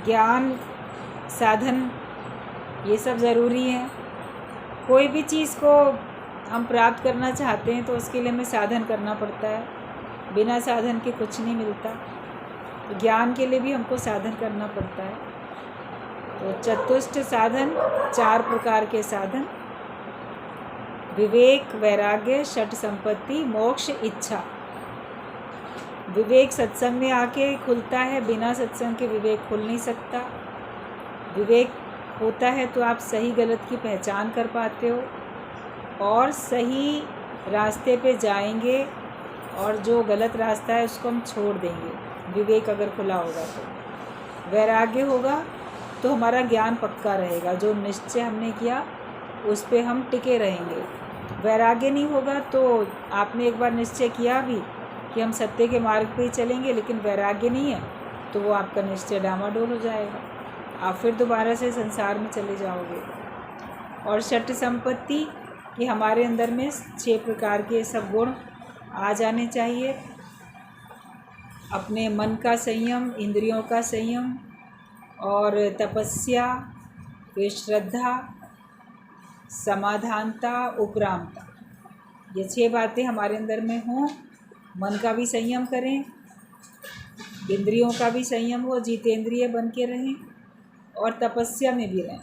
ज्ञान, साधन, ये सब ज़रूरी है। कोई भी चीज़ को हम प्राप्त करना चाहते हैं तो उसके लिए हमें साधन करना पड़ता है, बिना साधन के कुछ नहीं मिलता। तो ज्ञान के लिए भी हमको साधन करना पड़ता है। तो चतुष्ट साधन, 4 प्रकार के साधन: विवेक, वैराग्य, षट संपत्ति, मोक्ष, इच्छा। विवेक सत्संग में आके खुलता है, बिना सत्संग के विवेक खुल नहीं सकता। विवेक होता है तो आप सही गलत की पहचान कर पाते हो और सही रास्ते पे जाएंगे, और जो गलत रास्ता है उसको हम छोड़ देंगे, विवेक अगर खुला होगा तो। वैराग्य होगा तो हमारा ज्ञान पक्का रहेगा, जो निश्चय हमने किया उस पे हम टिके रहेंगे। वैराग्य नहीं होगा तो आपने एक बार निश्चय किया भी कि हम सत्य के मार्ग पे ही चलेंगे, लेकिन वैराग्य नहीं है तो वो आपका निश्चय डामाडोल हो जाएगा, आप फिर दोबारा से संसार में चले जाओगे। और षट संपत्ति कि हमारे अंदर में 6 प्रकार के सब गुण आ जाने चाहिए: अपने मन का संयम, इंद्रियों का संयम, और तपस्या, फिर श्रद्धा, समाधानता, उपरामता। ये 6 बातें हमारे अंदर में हों। मन का भी संयम करें, इंद्रियों का भी संयम हो, जितेंद्रिय बन के रहें, और तपस्या में भी रहें।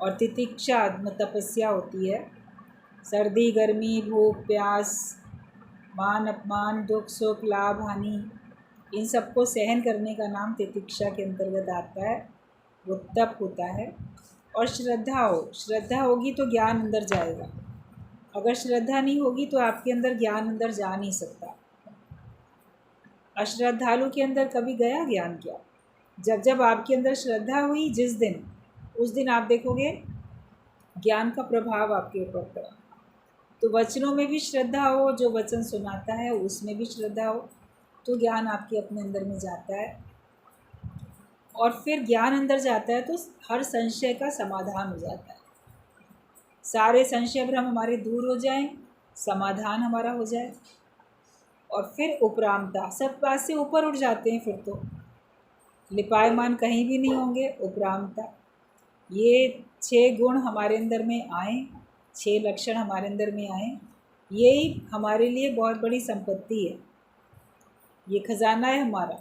और तितिक्षा तपस्या होती है, सर्दी, गर्मी, भूख, प्यास, मान अपमान, दुख सुख, लाभ हानि, इन सबको सहन करने का नाम तितिक्षा के अंतर्गत आता है, वो तप होता है। और श्रद्धा हो, श्रद्धा होगी तो ज्ञान अंदर जाएगा, अगर श्रद्धा नहीं होगी तो आपके अंदर ज्ञान अंदर जा नहीं सकता। अश्रद्धालु के अंदर कभी गया ज्ञान क्या? जब जब आपके अंदर श्रद्धा हुई, जिस दिन, उस दिन आप देखोगे ज्ञान का प्रभाव आपके ऊपर पड़ा। तो वचनों में भी श्रद्धा हो, जो वचन सुनाता है उसमें भी श्रद्धा हो, तो ज्ञान आपके अपने अंदर में जाता है। और फिर ज्ञान अंदर जाता है तो हर संशय का समाधान हो जाता है, सारे संशय भ्रम हमारे दूर हो जाएं, समाधान हमारा हो जाए। और फिर उपरामता, सब बात से ऊपर उठ जाते हैं, फिर तो लिपायमान कहीं भी नहीं होंगे। उपरामता, ये 6 गुण हमारे अंदर में आए, 6 लक्षण हमारे अंदर में आए, यही हमारे लिए बहुत बड़ी संपत्ति है। ये खजाना है हमारा,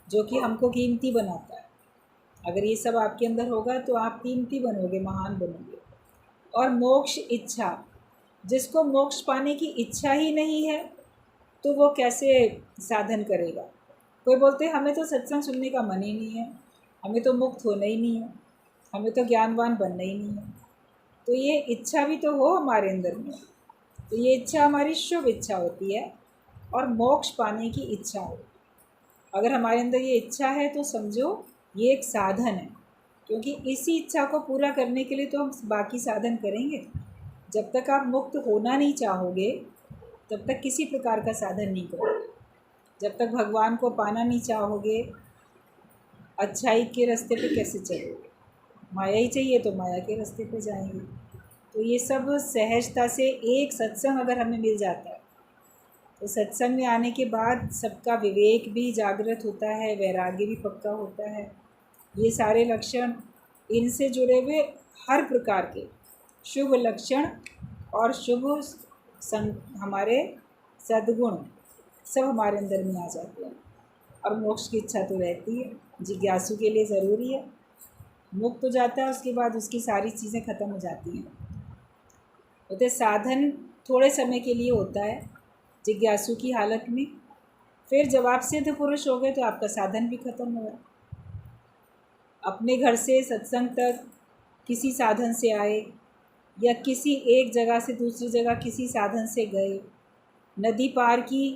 जो कि हमको कीमती बनाता है। अगर ये सब आपके अंदर होगा तो आप कीमती बनोगे, महान बनोगे। और मोक्ष इच्छा, जिसको मोक्ष पाने की इच्छा ही नहीं है तो वो कैसे साधन करेगा? कोई बोलते हैं हमें तो सत्संग सुनने का मन ही नहीं है, हमें तो मुक्त होना ही नहीं है, हमें तो ज्ञानवान बनना ही नहीं है। तो ये इच्छा भी तो हो हमारे अंदर में, तो ये इच्छा हमारी शुभ इच्छा होती है, और मोक्ष पाने की इच्छा हो। अगर हमारे अंदर ये इच्छा है तो समझो ये एक साधन है, क्योंकि इसी इच्छा को पूरा करने के लिए तो हम बाकी साधन करेंगे। जब तक आप मुक्त होना नहीं चाहोगे तब तक किसी प्रकार का साधन नहीं करोगे। जब तक भगवान को पाना नहीं चाहोगे, अच्छाई के रास्ते पे कैसे चलोगे? माया ही चाहिए तो माया के रास्ते पे जाएंगे। तो ये सब सहजता से, एक सत्संग अगर हमें मिल जाता है तो सत्संग में आने के बाद सबका विवेक भी जागृत होता है, वैराग्य भी पक्का होता है। ये सारे लक्षण, इनसे जुड़े हुए हर प्रकार के शुभ लक्षण और शुभ हमारे सद्गुण सब हमारे अंदर में आ जाते हैं। और मोक्ष की इच्छा तो रहती है, जिज्ञासु के लिए ज़रूरी है। मुक्त हो जाता है, उसके बाद उसकी सारी चीज़ें ख़त्म हो जाती हैं। होते साधन थोड़े समय के लिए होता है जिज्ञासु की हालत में, फिर जब आप सिद्ध पुरुष हो गए तो आपका साधन भी ख़त्म हुआ। अपने घर से सत्संग तक किसी साधन से आए, या किसी एक जगह से दूसरी जगह किसी साधन से गए, नदी पार की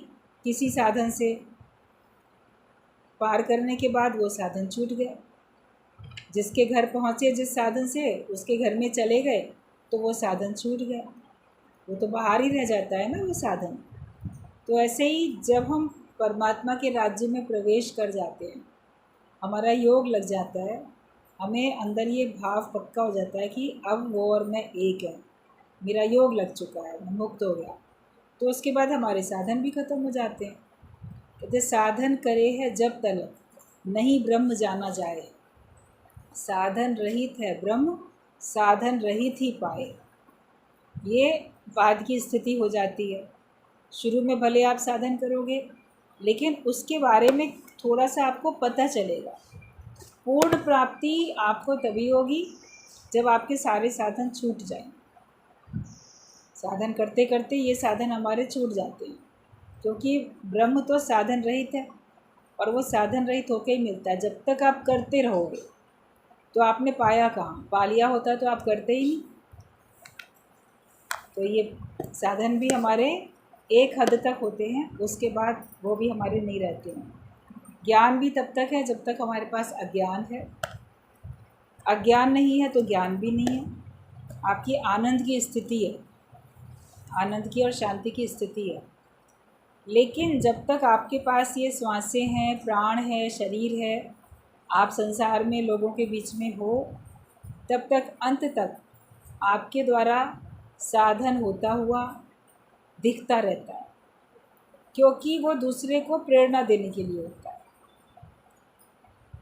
किसी साधन से, पार करने के बाद वो साधन छूट गया। जिसके घर पहुँचे जिस साधन से, उसके घर में चले गए तो वो साधन छूट गया, वो तो बाहर ही रह जाता है ना वो साधन। तो ऐसे ही जब हम परमात्मा के राज्य में प्रवेश कर जाते हैं, हमारा योग लग जाता है, हमें अंदर ये भाव पक्का हो जाता है कि अब वो और मैं एक है, मेरा योग लग चुका है, मैं मुक्त हो गया। तो उसके बाद हमारे साधन भी ख़त्म हो जाते हैं। कहते साधन करे है जब तलक, नहीं ब्रह्म जाना जाए। साधन रहित है ब्रह्म, साधन रहित ही पाए। ये बाद की स्थिति हो जाती है। शुरू में भले आप साधन करोगे, लेकिन उसके बारे में थोड़ा सा आपको पता चलेगा। पूर्ण प्राप्ति आपको तभी होगी जब आपके सारे साधन छूट जाएं। साधन करते करते ये साधन हमारे छूट जाते हैं, क्योंकि ब्रह्म तो साधन रहित है और वो साधन रहित होकर ही मिलता है। जब तक आप करते रहोगे तो आपने पाया कहाँ? पा लिया होता तो आप करते ही नहीं। तो ये साधन भी हमारे एक हद तक होते हैं, उसके बाद वो भी हमारे नहीं रहते हैं। ज्ञान भी तब तक है जब तक हमारे पास अज्ञान है। अज्ञान नहीं है तो ज्ञान भी नहीं है। आपकी आनंद की स्थिति है, आनंद की और शांति की स्थिति है। लेकिन जब तक आपके पास ये श्वासें हैं, प्राण है, शरीर है, आप संसार में लोगों के बीच में हो, तब तक अंत तक आपके द्वारा साधन होता हुआ दिखता रहता है, क्योंकि वो दूसरे को प्रेरणा देने के लिए होता है,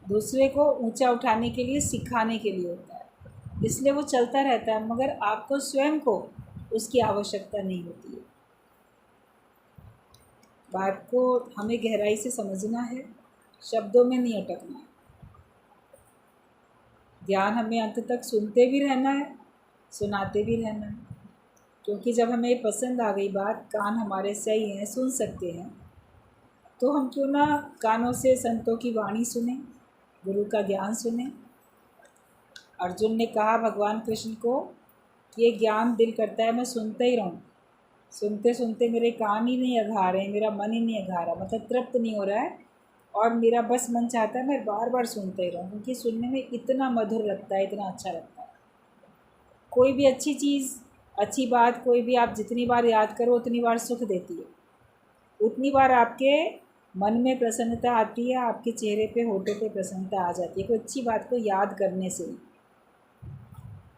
दूसरे को ऊंचा उठाने के लिए, सिखाने के लिए होता है। इसलिए वो चलता रहता है, मगर आपको स्वयं को उसकी आवश्यकता नहीं होती है। बात को हमें गहराई से समझना है, शब्दों में नहीं अटकना है। ज्ञान हमें अंत तक सुनते भी रहना है, सुनाते भी रहना है। क्योंकि जब हमें पसंद आ गई बात, कान हमारे सही हैं, सुन सकते हैं, तो हम क्यों ना कानों से संतों की वाणी सुने, गुरु का ज्ञान सुने। अर्जुन ने कहा भगवान कृष्ण को कि ये ज्ञान दिल करता है मैं सुनते ही रहूं। सुनते सुनते मेरे कान ही नहीं अघा रहे, मेरा मन ही नहीं अघा रहा, मतलब तृप्त नहीं हो रहा है, और मेरा बस मन चाहता है मैं बार बार सुनते ही रहूं, क्योंकि सुनने में इतना मधुर लगता है, इतना अच्छा लगता है। कोई भी अच्छी चीज़, अच्छी बात, कोई भी आप जितनी बार याद करो उतनी बार सुख देती है, उतनी बार आपके मन में प्रसन्नता आती है, आपके चेहरे पे, होठों पे प्रसन्नता आ जाती है, कोई अच्छी बात को याद करने से।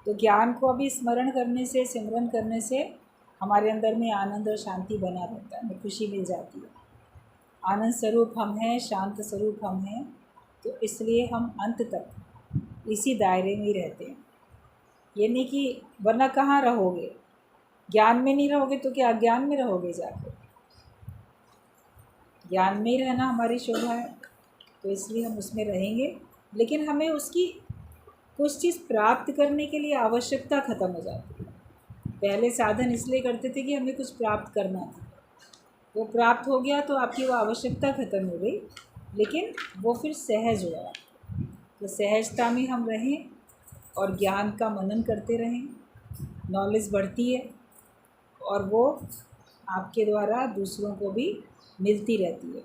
तो ज्ञान को अभी स्मरण करने से, सिमरन करने से हमारे अंदर में आनंद और शांति बना रहता है, हमें खुशी मिल जाती है। आनंद स्वरूप हम हैं, शांत स्वरूप हम हैं, तो इसलिए हम अंत तक इसी दायरे में ही रहते हैं। ये नहीं कि वरना कहाँ रहोगे, ज्ञान में नहीं रहोगे तो क्या अज्ञान में रहोगे जाकर? ज्ञान में ही रहना हमारी शोभा है, तो इसलिए हम उसमें रहेंगे। लेकिन हमें उसकी कुछ चीज़ प्राप्त करने के लिए आवश्यकता ख़त्म हो जाती है। पहले साधन इसलिए करते थे कि हमें कुछ प्राप्त करना था, वो प्राप्त हो गया तो आपकी वो आवश्यकता ख़त्म हो गई, लेकिन वो फिर सहज हो गया। तो सहजता में हम रहें और ज्ञान का मनन करते रहें, नॉलेज बढ़ती है और वो आपके द्वारा दूसरों को भी मिलती रहती है।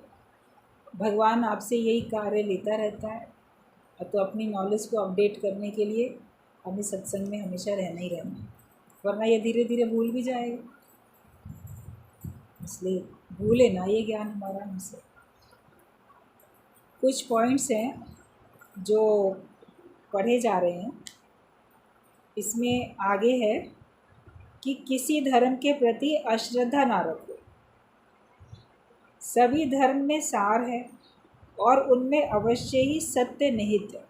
भगवान आपसे यही कार्य लेता रहता है, तो अपनी नॉलेज को अपडेट करने के लिए हमें सत्संग में हमेशा रहना ही रहना है, वरना ये धीरे धीरे भूल भी जाएगा। इसलिए भूले ना ये ज्ञान हमारा हमसे। कुछ पॉइंट्स हैं जो पढ़े जा रहे हैं, इसमें आगे है कि किसी धर्म के प्रति अश्रद्धा ना रखो। सभी धर्म में सार है और उनमें अवश्य ही सत्य निहित है।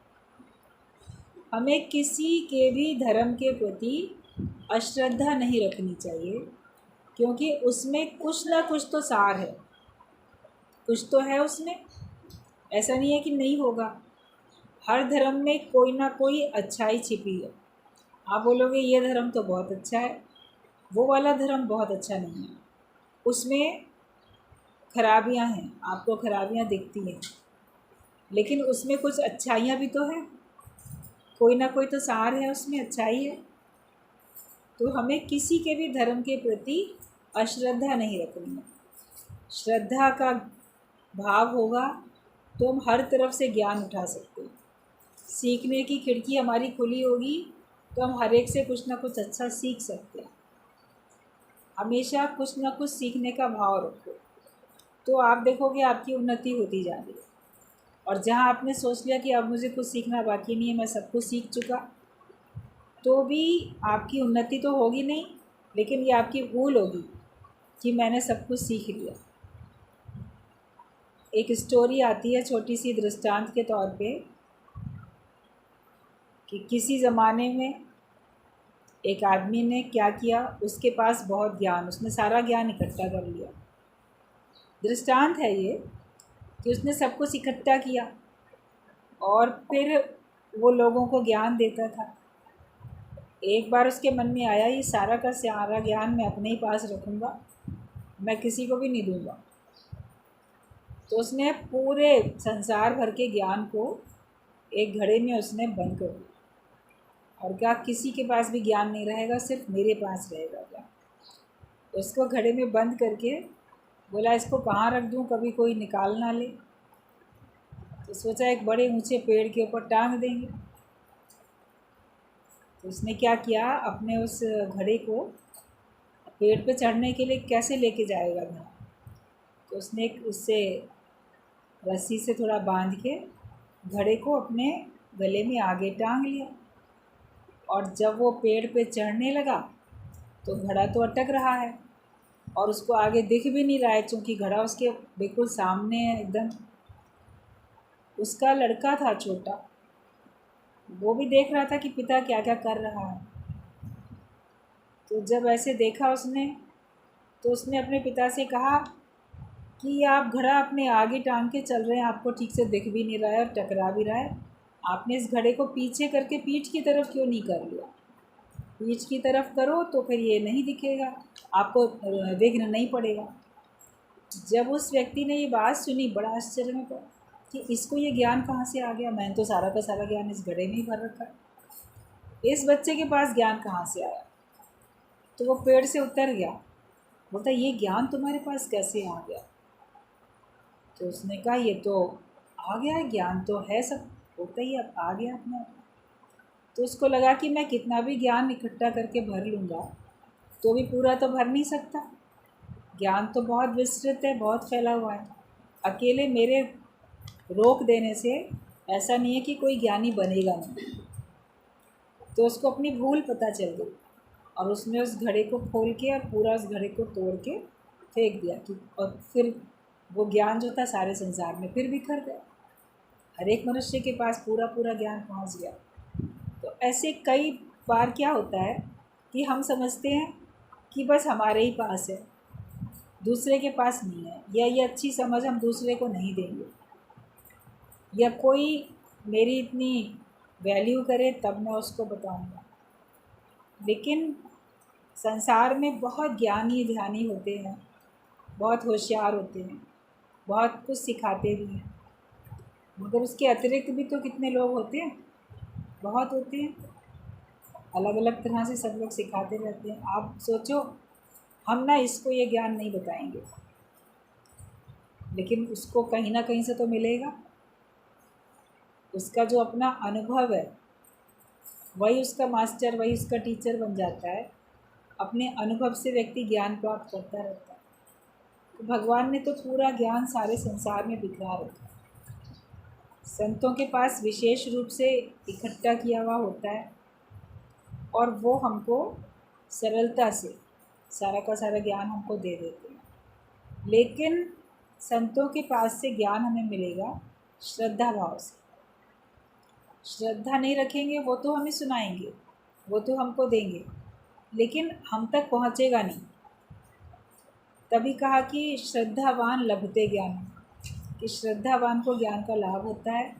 हमें किसी के भी धर्म के प्रति अश्रद्धा नहीं रखनी चाहिए, क्योंकि उसमें कुछ ना कुछ तो सार है, कुछ तो है उसमें। ऐसा नहीं है कि नहीं होगा, हर धर्म में कोई ना कोई अच्छाई छिपी है। आप बोलोगे ये धर्म तो बहुत अच्छा है, वो वाला धर्म बहुत अच्छा नहीं है, उसमें खराबियां हैं, आपको खराबियां दिखती हैं, लेकिन उसमें कुछ अच्छाइयाँ भी तो हैं, कोई ना कोई तो सार है, उसमें अच्छाई है। तो हमें किसी के भी धर्म के प्रति अश्रद्धा नहीं रखनी है। श्रद्धा का भाव होगा तो हम हर तरफ से ज्ञान उठा सकते हैं। सीखने की खिड़की हमारी खुली होगी तो हम हर एक से कुछ ना कुछ अच्छा सीख सकते हैं। हमेशा कुछ ना कुछ सीखने का भाव रखो, तो आप देखोगे आपकी उन्नति होती जा रही है। और जहाँ आपने सोच लिया कि अब मुझे कुछ सीखना बाकी नहीं है, मैं सब कुछ सीख चुका, तो भी आपकी उन्नति तो होगी नहीं, लेकिन ये आपकी भूल होगी कि मैंने सब कुछ सीख लिया। एक स्टोरी आती है छोटी सी दृष्टांत के तौर पे कि किसी ज़माने में एक आदमी ने क्या किया, उसके पास बहुत ज्ञान, उसने सारा ज्ञान इकट्ठा कर लिया। दृष्टांत है ये कि उसने सब कुछ इकट्ठा किया और फिर वो लोगों को ज्ञान देता था। एक बार उसके मन में आया, ये सारा का सारा ज्ञान मैं अपने ही पास रखूँगा, मैं किसी को भी नहीं दूँगा। तो उसने पूरे संसार भर के ज्ञान को एक घड़े में उसने बंद कर दिया और क्या, किसी के पास भी ज्ञान नहीं रहेगा, सिर्फ मेरे पास रहेगा ज्ञान। उसको घड़े में बंद करके बोला, इसको कहाँ रख दूँ, कभी कोई निकाल ना ले। तो सोचा एक बड़े ऊंचे पेड़ के ऊपर टांग देंगे। तो उसने क्या किया, अपने उस घड़े को पेड़ पे चढ़ने के लिए कैसे लेके जाएगा घड़ा, तो उसने एक उससे रस्सी से थोड़ा बांध के घड़े को अपने गले में आगे टांग लिया। और जब वो पेड़ पे चढ़ने लगा तो घड़ा तो अटक रहा है और उसको आगे दिख भी नहीं रहा है, क्योंकि घड़ा उसके बिल्कुल सामने है एकदम। उसका लड़का था छोटा, वो भी देख रहा था कि पिता क्या क्या कर रहा है। तो जब ऐसे देखा उसने, तो उसने अपने पिता से कहा कि आप घड़ा अपने आगे टांग के चल रहे हैं, आपको ठीक से दिख भी नहीं रहा है और टकरा भी रहा है, आपने इस घड़े को पीछे करके पीठ की तरफ क्यों नहीं कर लिया? पीठ की तरफ करो तो फिर ये नहीं दिखेगा, आपको विघ्न नहीं पड़ेगा। जब उस व्यक्ति ने ये बात सुनी, बड़ा आश्चर्य में पड़ा कि इसको ये ज्ञान कहाँ से आ गया, मैंने तो सारा का सारा ज्ञान इस घड़े में ही भर रखा है, इस बच्चे के पास ज्ञान कहाँ से आया? तो वो पेड़ से उतर गया, बोलता ये ज्ञान तुम्हारे पास कैसे आ गया? तो उसने कहा ये तो आ गया है, ज्ञान तो है, सब होता ही अब आ गया अपने आप। तो उसको लगा कि मैं कितना भी ज्ञान इकट्ठा करके भर लूँगा तो भी पूरा तो भर नहीं सकता, ज्ञान तो बहुत विस्तृत है, बहुत फैला हुआ है। अकेले मेरे रोक देने से ऐसा नहीं है कि कोई ज्ञानी बनेगा नहीं। तो उसको अपनी भूल पता चल गई और उसने उस घड़े को खोल के और पूरा उस घड़े को तोड़ के फेंक दिया कि, और फिर वो ज्ञान जो था सारे संसार में फिर बिखर गया। हर एक मनुष्य के पास पूरा पूरा ज्ञान पहुंच गया। तो ऐसे कई बार क्या होता है कि हम समझते हैं कि बस हमारे ही पास है, दूसरे के पास नहीं है, या ये अच्छी समझ हम दूसरे को नहीं देंगे, या कोई मेरी इतनी वैल्यू करे तब मैं उसको बताऊंगा। लेकिन संसार में बहुत ज्ञानी ध्यानी होते हैं, बहुत होशियार होते हैं, बहुत कुछ सिखाते भी हैं, मगर उसके अतिरिक्त भी तो कितने लोग होते हैं, बहुत होते हैं, अलग अलग तरह से सब लोग सिखाते रहते हैं। आप सोचो, हम ना इसको ये ज्ञान नहीं बताएंगे, लेकिन उसको कहीं ना कहीं से तो मिलेगा। उसका जो अपना अनुभव है वही उसका मास्टर, वही उसका टीचर बन जाता है। अपने अनुभव से व्यक्ति ज्ञान प्राप्त करता रहता है। तो भगवान ने तो पूरा ज्ञान सारे संसार में बिखरा रखा है, संतों के पास विशेष रूप से इकट्ठा किया हुआ होता है और वो हमको सरलता से सारा का सारा ज्ञान हमको दे देते हैं। लेकिन संतों के पास से ज्ञान हमें मिलेगा श्रद्धा भाव से। श्रद्धा नहीं रखेंगे वो तो हमें सुनाएंगे, वो तो हमको देंगे, लेकिन हम तक पहुँचेगा नहीं। तभी कहा कि श्रद्धावान लभते ज्ञान, कि श्रद्धावान को ज्ञान का लाभ होता है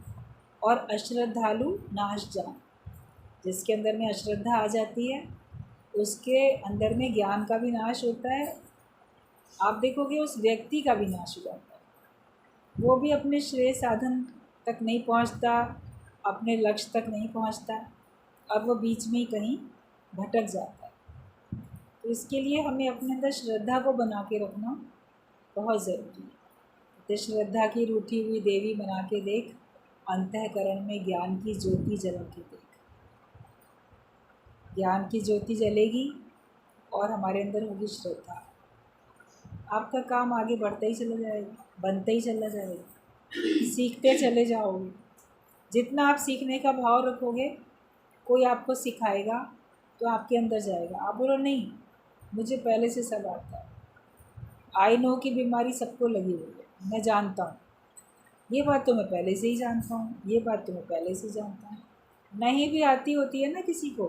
और अश्रद्धालु नाश जान। जिसके अंदर में अश्रद्धा आ जाती है उसके अंदर में ज्ञान का भी नाश होता है। आप देखोगे उस व्यक्ति का भी नाश हो जाता है, वो भी अपने श्रेय साधन तक नहीं पहुंचता, अपने लक्ष्य तक नहीं पहुंचता और वो बीच में ही कहीं भटक जाता है। तो इसके लिए हमें अपने अंदर श्रद्धा को बना के रखना बहुत ज़रूरी है। तो श्रद्धा की रूठी हुई देवी बना के देख, अंतःकरण में ज्ञान की ज्योति जला के देख। ज्ञान की ज्योति जलेगी और हमारे अंदर होगी श्रद्धा, आपका काम आगे बढ़ता ही चला जाएगा, बनता ही चला जाएगा, सीखते चले जाओगे। जितना आप सीखने का भाव रखोगे, कोई आपको सिखाएगा तो आपके अंदर जाएगा। आप बोलो नहीं मुझे पहले से सब आता है, आई नो की बीमारी सबको लगी हुई है, मैं जानता हूँ, ये बात तो मैं पहले से ही जानता हूँ, ये बात तो मैं पहले से जानता हूँ। नहीं भी आती होती है ना किसी को,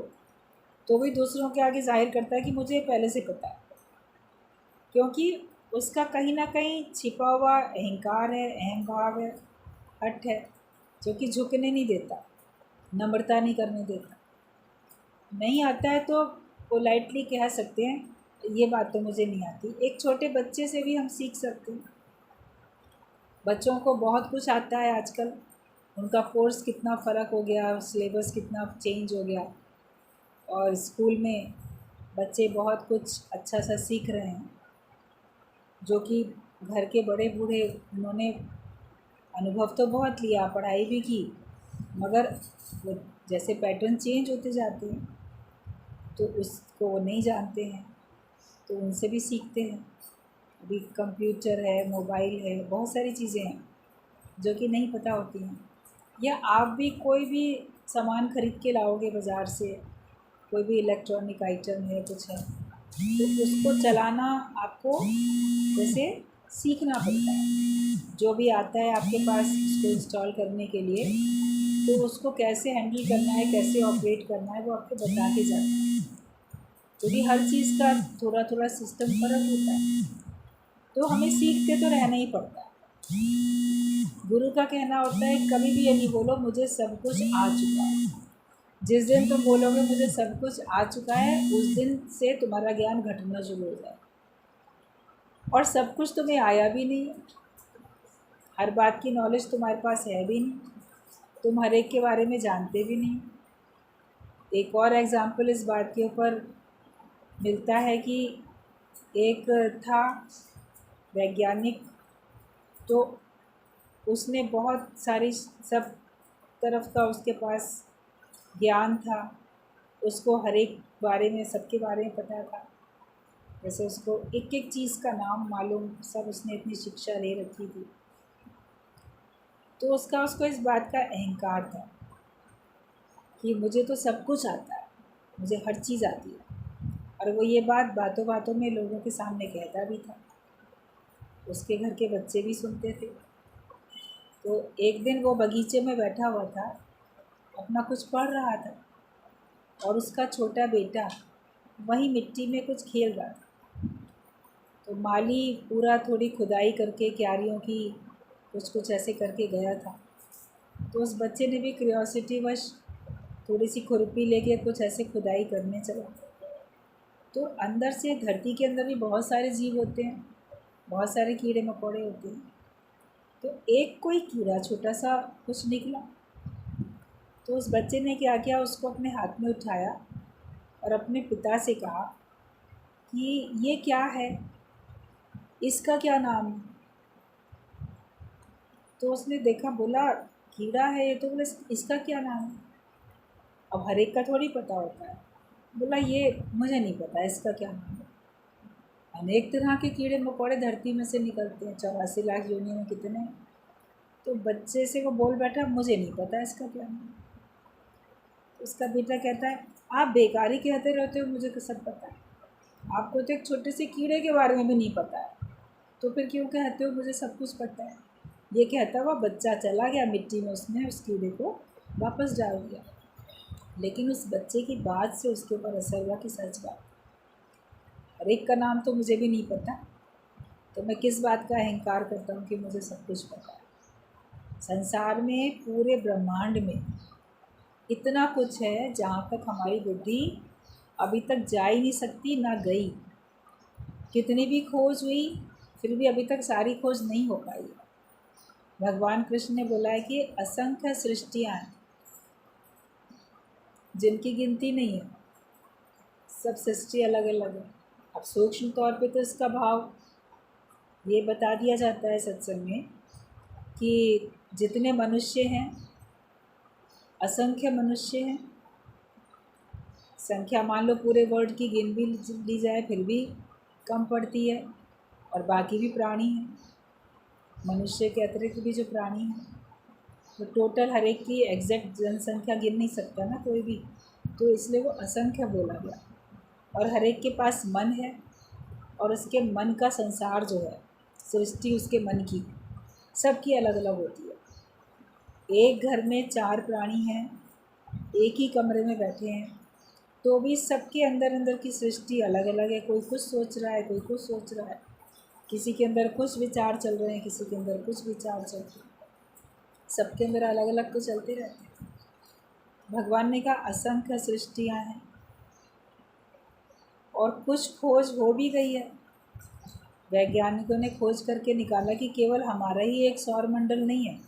तो भी दूसरों के आगे जाहिर करता है कि मुझे पहले से पता है, क्योंकि उसका कहीं ना कहीं छिपा हुआ अहंकार है, अहम भाव है, हठ है, जो कि झुकने नहीं देता, नम्रता नहीं करने देता। नहीं आता है तो पोलाइटली कह सकते हैं ये बात तो मुझे नहीं आती। एक छोटे बच्चे से भी हम सीख सकते हैं। बच्चों को बहुत कुछ आता है आजकल, उनका कोर्स कितना फ़र्क हो गया, सिलेबस कितना चेंज हो गया, और स्कूल में बच्चे बहुत कुछ अच्छा सा सीख रहे हैं, जो कि घर के बड़े बूढ़े उन्होंने अनुभव तो बहुत लिया, पढ़ाई भी की, मगर वो जैसे पैटर्न चेंज होते जाते हैं तो उसको वो नहीं जानते हैं, तो उनसे भी सीखते हैं। अभी कंप्यूटर है, मोबाइल है, बहुत सारी चीज़ें हैं जो कि नहीं पता होती हैं। या आप भी कोई भी सामान ख़रीद के लाओगे बाज़ार से, कोई भी इलेक्ट्रॉनिक आइटम है, कुछ है, तो उसको चलाना आपको जैसे सीखना पड़ता है। जो भी आता है आपके पास उसको इंस्टॉल करने के लिए, तो उसको कैसे हैंडल करना है, कैसे ऑपरेट करना है, वो आपको बता के जाता है। क्योंकि हर चीज़ का थोड़ा थोड़ा सिस्टम फ़र्क होता है, तो हमें सीखते तो रहना ही पड़ता है। गुरु का कहना होता है कभी भी ये नहीं बोलो मुझे सब कुछ आ चुका है। जिस दिन तुम बोलोगे मुझे सब कुछ आ चुका है, उस दिन से तुम्हारा ज्ञान घटना शुरू हो जाए। और सब कुछ तुम्हें आया भी नहीं है, हर बात की नॉलेज तुम्हारे पास है भी नहीं, तुम हर एक के बारे में जानते भी नहीं। एक और एग्ज़ाम्पल इस बात के ऊपर मिलता है कि एक था वैज्ञानिक, तो उसने बहुत सारी सब तरफ का उसके पास ज्ञान था, उसको हर एक बारे में, सबके बारे में पता था। जैसे उसको एक एक चीज़ का नाम मालूम, सब उसने इतनी शिक्षा ले रखी थी। तो उसको इस बात का अहंकार था कि मुझे तो सब कुछ आता है, मुझे हर चीज़ आती है। और वो ये बात बातों बातों में लोगों के सामने कहता भी था, उसके घर के बच्चे भी सुनते थे। तो एक दिन वो बगीचे में बैठा हुआ था, अपना कुछ पढ़ रहा था, और उसका छोटा बेटा वहीं मिट्टी में कुछ खेल रहा था। तो माली पूरा थोड़ी खुदाई करके क्यारियों की कुछ ऐसे करके गया था। तो उस बच्चे ने भी क्यूरियोसिटी वश थोड़ी सी खुरपी लेके कुछ ऐसे खुदाई करने चला। तो अंदर से धरती के अंदर भी बहुत सारे जीव होते हैं, बहुत सारे कीड़े मकोड़े होते हैं। तो एक कोई कीड़ा छोटा सा कुछ निकला, तो उस बच्चे ने क्या किया, उसको अपने हाथ में उठाया और अपने पिता से कहा कि ये क्या है, इसका क्या नाम है। तो उसने देखा, बोला कीड़ा है ये, तो बोले इसका क्या नाम है। अब हर एक का थोड़ी पता होता है। बोला ये मुझे नहीं पता इसका क्या नाम है। अनेक तरह के कीड़े मकोड़े धरती में से निकलते हैं, 84 लाख योनियों में कितने। तो बच्चे से वो बोल बैठा मुझे नहीं पता इसका क्या नाम है। तो उसका बेटा कहता है आप बेकारी कहते रहते हो मुझे तो सब पता है, आपको तो एक छोटे से कीड़े के बारे में भी नहीं पता है, तो फिर क्यों कहते हो मुझे सब कुछ पता है। ये कहता हुआ बच्चा चला गया मिट्टी में, उसने उस कीड़े को वापस डाल दिया। लेकिन उस बच्चे की बात से उसके ऊपर असर हुआ कि सच बात, हर एक का नाम तो मुझे भी नहीं पता, तो मैं किस बात का अहंकार करता हूँ कि मुझे सब कुछ पता है। संसार में, पूरे ब्रह्मांड में इतना कुछ है जहाँ तक हमारी बुद्धि अभी तक जा ही नहीं सकती, ना गई। कितनी भी खोज हुई फिर भी अभी तक सारी खोज नहीं हो पाई। भगवान कृष्ण ने बोला है कि असंख्य सृष्टियाँ हैं जिनकी गिनती नहीं है, सब सृष्टि अलग अलग है। अब सूक्ष्म तौर पे तो इसका भाव ये बता दिया जाता है सत्संग में कि जितने मनुष्य हैं, असंख्य मनुष्य हैं। संख्या मान लो पूरे वर्ल्ड की गिन भी ली जाए फिर भी कम पड़ती है, और बाकी भी प्राणी हैं, मनुष्य के अतिरिक्त भी जो प्राणी हैं। तो टोटल हर एक की एग्जैक्ट जनसंख्या गिन नहीं सकता ना कोई भी, तो इसलिए वो असंख्य बोला गया। और हर एक के पास मन है, और उसके मन का संसार जो है, सृष्टि उसके मन की सबकी अलग अलग होती है। एक घर में 4 प्राणी हैं, एक ही कमरे में बैठे हैं, तो भी सबके अंदर अंदर की सृष्टि अलग अलग है। कोई कुछ सोच रहा है, कोई कुछ सोच रहा है, किसी के अंदर कुछ विचार चल रहे हैं, किसी के अंदर कुछ विचार चल रहे हैं, सबके अंदर अलग अलग तो चलते रहते हैं। भगवान ने कहा असंख्य सृष्टियाँ हैं और कुछ खोज हो भी गई है। वैज्ञानिकों ने खोज करके निकाला कि केवल हमारा ही एक सौर मंडल नहीं है,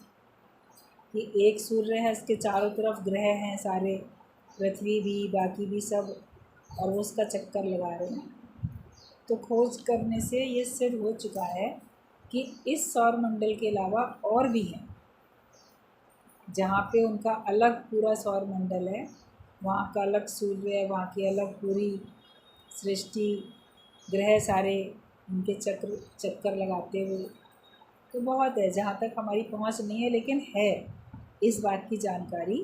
कि एक सूर्य है, इसके चारों तरफ ग्रह हैं सारे, पृथ्वी भी, बाकी भी सब, और वो उसका चक्कर लगा रहे हैं। तो खोज करने से ये सिद्ध हो चुका है कि इस सौर मंडल के अलावा और भी हैं, जहाँ पे उनका अलग पूरा सौर मंडल है, वहाँ का अलग सूर्य है, वहाँ की अलग पूरी सृष्टि, ग्रह सारे उनके चक्कर लगाते हुए। तो बहुत है, जहाँ तक हमारी पहुँच नहीं है, लेकिन है, इस बात की जानकारी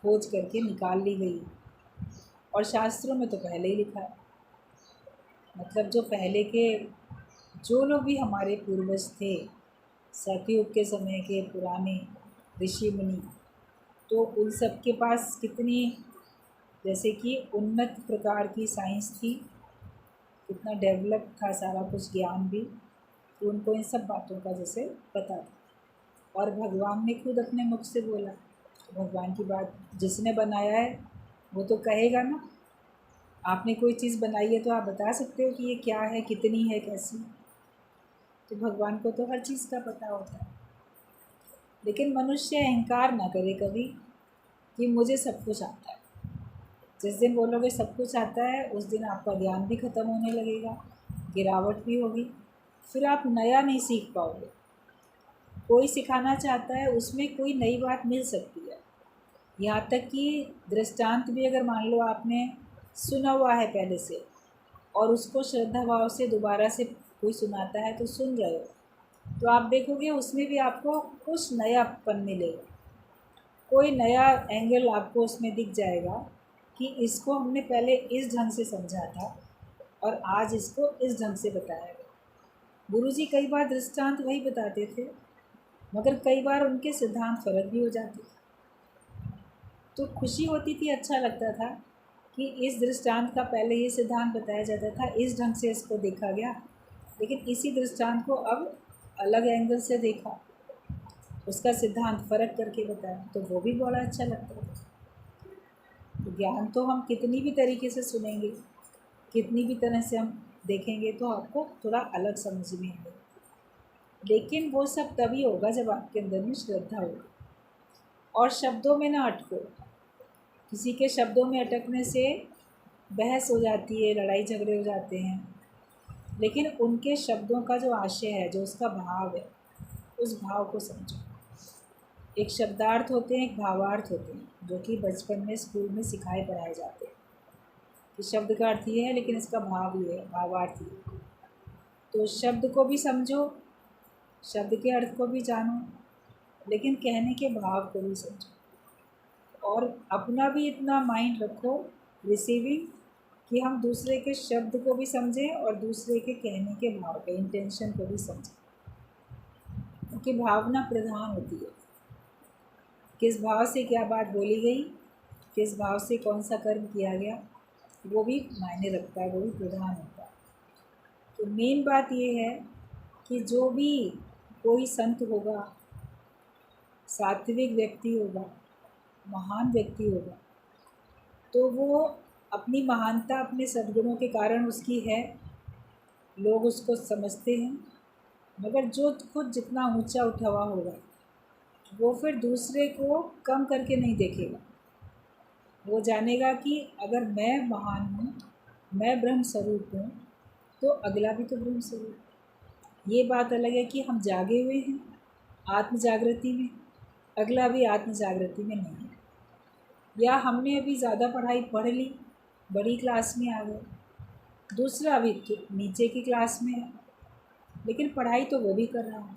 खोज करके निकाल ली गई। और शास्त्रों में तो पहले ही लिखा है, मतलब जो पहले के जो लोग भी हमारे पूर्वज थे, सतयुग के समय के पुराने ऋषि मुनि, तो उन सब के पास कितनी, जैसे कि उन्नत प्रकार की साइंस थी, कितना डेवलप था सारा कुछ ज्ञान भी, तो उनको इन सब बातों का जैसे पता था। और भगवान ने खुद अपने मुख से बोला, भगवान की बात जिसने बनाया है वो तो कहेगा ना। आपने कोई चीज़ बनाई है तो आप बता सकते हो कि ये क्या है, कितनी है, कैसी। तो भगवान को तो हर चीज़ का पता होता है। लेकिन मनुष्य अहंकार ना करे कभी कि मुझे सब कुछ आता है। जिस दिन बोलोगे सब कुछ आता है, उस दिन आपका ज्ञान भी ख़त्म होने लगेगा, गिरावट भी होगी, फिर आप नया नहीं सीख पाओगे। कोई सिखाना चाहता है, उसमें कोई नई बात मिल सकती है। यहाँ तक कि दृष्टांत भी अगर मान लो आपने सुना हुआ है पहले से, और उसको श्रद्धा भाव से दोबारा से कोई सुनाता है तो सुन रहे हो, तो आप देखोगे उसमें भी आपको कुछ नयापन मिलेगा, कोई नया एंगल आपको उसमें दिख जाएगा कि इसको हमने पहले इस ढंग से समझा था और आज इसको इस ढंग से बताया गया। गुरुजी कई बार दृष्टांत वही बताते थे, मगर कई बार उनके सिद्धांत फर्क भी हो जाते थे। तो खुशी होती थी, अच्छा लगता था कि इस दृष्टांत का पहले ये सिद्धांत बताया जाता था, इस ढंग से इसको देखा गया, लेकिन इसी दृष्टांत को अब अलग एंगल से देखा, उसका सिद्धांत फ़र्क करके बताया, तो वो भी बड़ा अच्छा लगता था। तो ज्ञान तो हम कितनी भी तरीके से सुनेंगे, कितनी भी तरह से हम देखेंगे, तो आपको थोड़ा अलग समझ में आएगा। लेकिन वो सब तभी होगा जब आपके अंदर में श्रद्धा होगी। और शब्दों में ना अटको, किसी के शब्दों में अटकने से बहस हो जाती है, लड़ाई झगड़े हो जाते हैं। लेकिन उनके शब्दों का जो आशय है, जो उसका भाव है, उस भाव को समझो। एक शब्दार्थ होते हैं, एक भावार्थ होते हैं, जो कि बचपन में स्कूल में सिखाए पढ़ाए जाते हैं कि शब्द का अर्थ ये है, लेकिन इसका भाव ये है, भावार्थ ये है। तो शब्द को भी समझो, शब्द के अर्थ को भी जानो, लेकिन कहने के भाव को भी समझो। और अपना भी इतना माइंड रखो रिसीविंग, कि हम दूसरे के शब्द को भी समझें और दूसरे के कहने के भाव के इंटेंशन को भी समझें, क्योंकि भावना प्रधान होती है। किस भाव से क्या बात बोली गई, किस भाव से कौन सा कर्म किया गया, वो भी मायने रखता है, वो भी प्रधान होता है। तो मेन बात ये है कि जो भी कोई संत होगा, सात्विक व्यक्ति होगा, महान व्यक्ति होगा, तो वो अपनी महानता अपने सद्गुणों के कारण उसकी है, लोग उसको समझते हैं। मगर जो खुद जितना ऊंचा उठा हुआ होगा, वो फिर दूसरे को कम करके नहीं देखेगा। वो जानेगा कि अगर मैं महान हूँ, मैं ब्रह्म स्वरूप हूँ, तो अगला भी तो ब्रह्म स्वरूप है। ये बात अलग है कि हम जागे हुए हैं आत्म जागृति में, अगला भी आत्म जागृति में नहीं है। या हमने अभी ज़्यादा पढ़ाई पढ़ ली, बड़ी क्लास में आ गए, दूसरा अभी नीचे की क्लास में है, लेकिन पढ़ाई तो वो भी कर रहा है,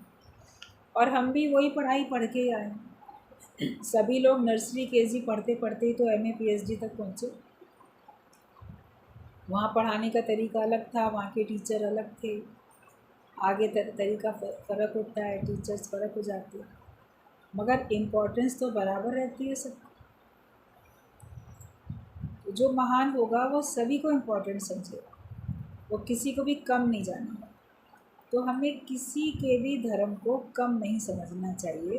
और हम भी वही पढ़ाई पढ़ के आए। सभी लोग नर्सरी केजी पढ़ते पढ़ते ही तो एमए पीएचडी तक पहुँचे। वहाँ पढ़ाने का तरीका अलग था, वहाँ के टीचर अलग थे, आगे तरीका फ़र्क होता है, टीचर्स फ़र्क हो जाते हैं। मगर इम्पोर्टेंस तो बराबर रहती है सबको। तो जो महान होगा वो सभी को इम्पोर्टेंट समझेगा, वो किसी को भी कम नहीं जानेगा। तो हमें किसी के भी धर्म को कम नहीं समझना चाहिए,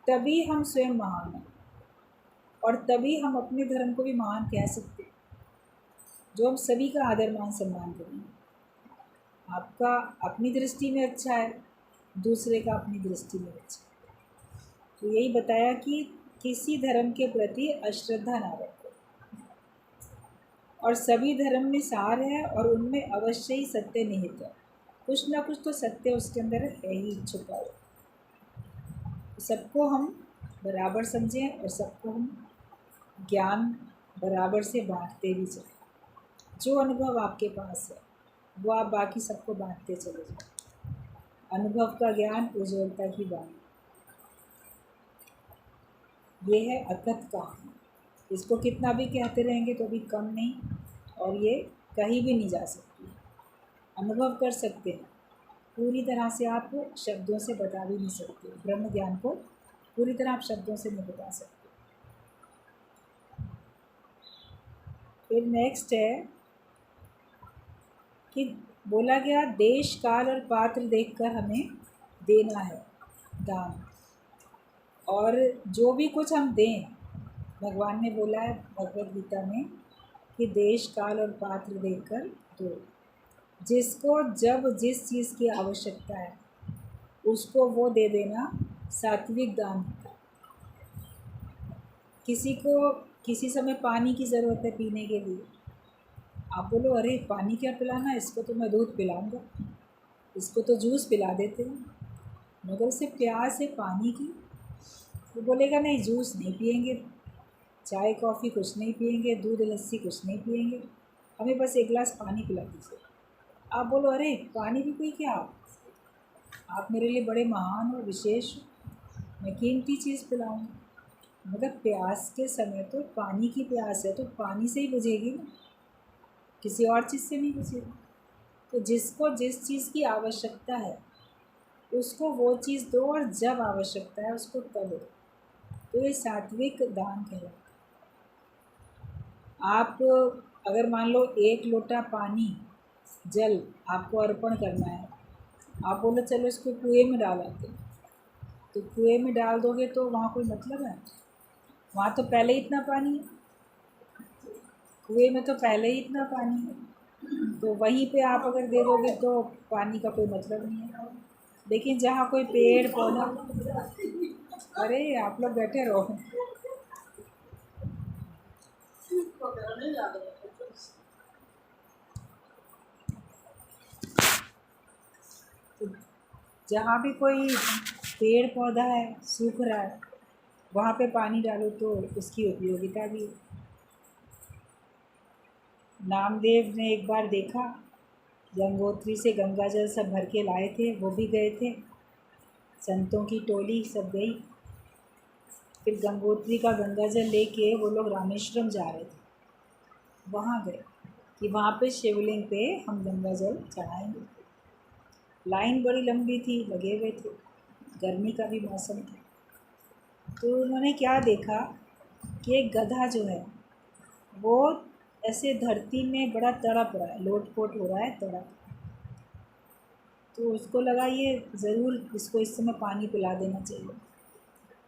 तभी हम स्वयं महान हैं और तभी हम अपने धर्म को भी महान कह सकते हैं, जो हम सभी का आदर मान सम्मान करेंगे। आपका अपनी दृष्टि में अच्छा है, दूसरे का अपनी दृष्टि में अच्छा है। तो यही बताया कि किसी धर्म के प्रति अश्रद्धा ना रखो, और सभी धर्म में सार है और उनमें अवश्य ही सत्य निहित है। कुछ ना कुछ तो सत्य उसके अंदर है ही छुपा हुआ। सबको हम बराबर समझें और सबको हम ज्ञान बराबर से बांटते भी चलें। जो अनुभव आपके पास है वो आप बाकी सबको बांटते चले जाओ। अनुभव का ज्ञान उज्ज्वलता की बात, ये है अकथ कहानी। इसको कितना भी कहते रहेंगे तो भी कम नहीं, और ये कहीं भी नहीं जा सकती। अनुभव कर सकते हैं, पूरी तरह से आप शब्दों से बता भी नहीं सकते। ब्रह्म ज्ञान को पूरी तरह आप शब्दों से नहीं बता सकते। फिर नेक्स्ट है कि बोला गया देश काल और पात्र देखकर हमें देना है दान, और जो भी कुछ हम दें, भगवान ने बोला है भगवद गीता में कि देश काल और पात्र देखकर दो। जिसको जब जिस चीज़ की आवश्यकता है उसको वो दे देना सात्विक दान होता है। किसी को किसी समय पानी की ज़रूरत है पीने के लिए, आप बोलो अरे पानी क्या पिलाना, इसको तो मैं दूध पिलाऊंगा, इसको तो जूस पिला देते हैं, मगर उसे प्यास है पानी की। वो बोलेगा नहीं, जूस नहीं पियेंगे, चाय कॉफ़ी कुछ नहीं पियेंगे, दूध लस्सी कुछ नहीं पियेंगे, हमें बस एक गिलास पानी पिला दीजिए। आप बोलो अरे पानी भी कोई क्या, आप मेरे लिए बड़े महान और विशेष हो, मैं कीमती चीज़ पिलाऊंगा। मगर प्यास के समय तो पानी की प्यास है तो पानी से ही बुझेगी ना, किसी और चीज़ से नहीं बुझेगी। तो जिसको जिस चीज़ की आवश्यकता है उसको वो चीज़ दो, और जब आवश्यकता है उसको तब दो। तो ये सात्विक दान कहलाता है। आप अगर मान लो एक लोटा पानी जल आपको अर्पण करना है, आप बोलो चलो इसको कुएं में डाल आते हैं, तो कुएं में डाल दोगे तो वहाँ कोई मतलब है? वहाँ तो पहले ही इतना पानी है, कुएं में तो पहले ही इतना पानी है, तो वहीं पे आप अगर दे दोगे तो पानी का कोई मतलब नहीं है। लेकिन जहाँ कोई पेड़ पौधा, अरे आप लोग बैठे रहो, तो जहाँ भी कोई पेड़ पौधा है सूख रहा है वहाँ पे पानी डालो तो उसकी उपयोगिता भी है। नामदेव ने एक बार देखा, गंगोत्री से गंगा जल सब भर के लाए थे, वो भी गए थे, संतों की टोली सब गई। फिर गंगोत्री का गंगा जल लेके वो लोग रामेश्वरम जा रहे थे, वहाँ गए कि वहाँ पे शिवलिंग पे हम गंगा जल चढ़ाएंगे। लाइन बड़ी लंबी थी, लगे हुए थे, गर्मी का भी मौसम था। तो उन्होंने क्या देखा कि एक गधा जो है वो ऐसे धरती में बड़ा तड़प रहा है, लोट-पोट हो रहा है, तड़प। तो उसको लगा ये ज़रूर इसको इस समय पानी पिला देना चाहिए।